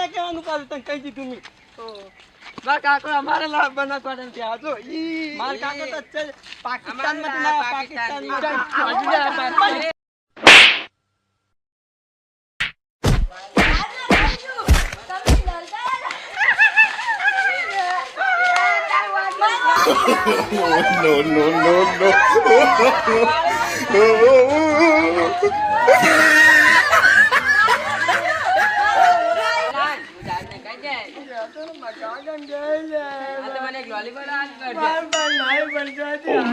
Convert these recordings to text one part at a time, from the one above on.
ના કહેવાનું પાછું તને કહી દીધું મેં માર કાકો અમારે લાભ બનાવવાનું છે આજો માર કાકો તો પાકિસ્તાન માંથી લાયા પાકિસ્તાન no. Oh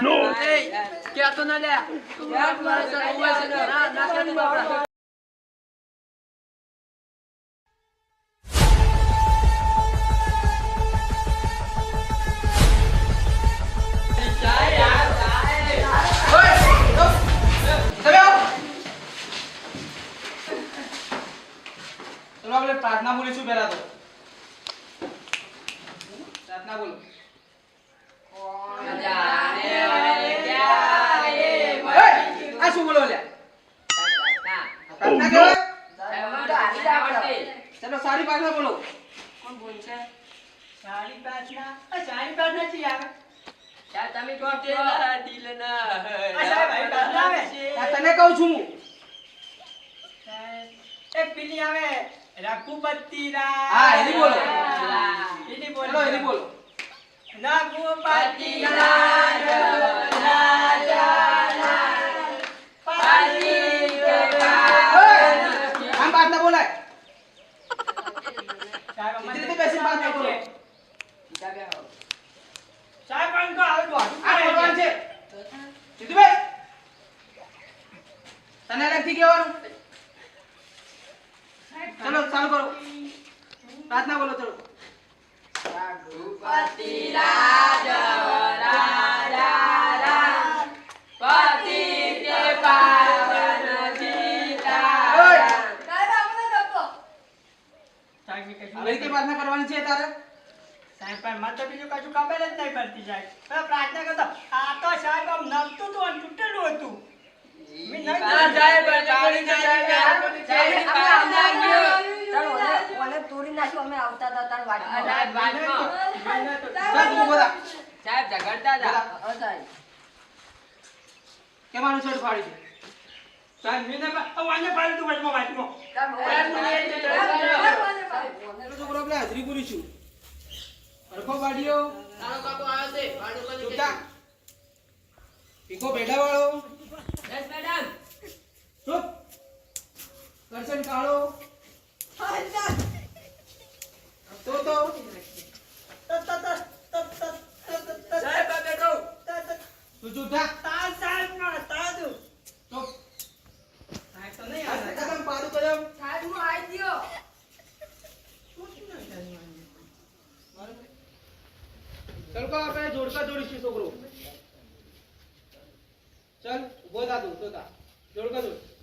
no! क्या तो ना ले प्रार्थना बोलीशु पहला तो प्रार्थना बोलो आ शू बोलो ले प्रार्थना करो चलो सारी प्रार्थना बोलो कौन बोल छे सारी प्रार्थना ची आवे क्या તમે કોણ દેલા દિલ ના અચ્છા ભાઈ प्रार्थना આવે તને કહું છું હું એક પીલી આવે रघुपति राज हां एली बोलो एली बोलो रघुपति राज राजा पति के पावन हम बात ना बोला साहब मंदिर में बैसे बात ना बोलो साहब कौन को आवे बोल आ भगवान છે જીતુભાઈ તને લગતી કેવાનું चलो चालू करो प्रार्थना बोलो चलो रघुपति राज राजा पति के पावन सीता साहेब આપણે ગપ્પો સાહેબ કે હવે કે પ્રાર્થના કરવાની છે તારે સાહેબ પણ મત બીજું કશું ખબર જ નહીં પડતી સાહેબ તો પ્રાર્થના કરતો આ તો સાહેબ આમ નમતું તો અને તૂટેલું હતું મે નહીં સાહેબ પાણી સાહેબ ઓને તોડી નાખ્યો અમે આવતા હતા તાર વાટમાં સાહેબ ઝઘડતા હતા સાહેબ કેમાનું છોડ ફાડી છે સાહેબ મેને ઓને ફાડી તું વાટમાં ઓને છોકરો આપણે હાજરી પૂરી છું અરખો બાડીઓ તારો કાકો આવ્યો છે બાડો કરી ચૂપતા પીકો બેડા વાળો યસ મેડમ ચૂપ કરશન કાળો तो साहब बाबे को तू झूठा ताल साहब ना तादू तो साहब तो नहीं आ रहा कदम पारू कदम साहब मु आई दियो चल को આપણે જોડકા જોડીશું છોકરો ચલ ઉભો થા તું તો તા જોડકા જોડ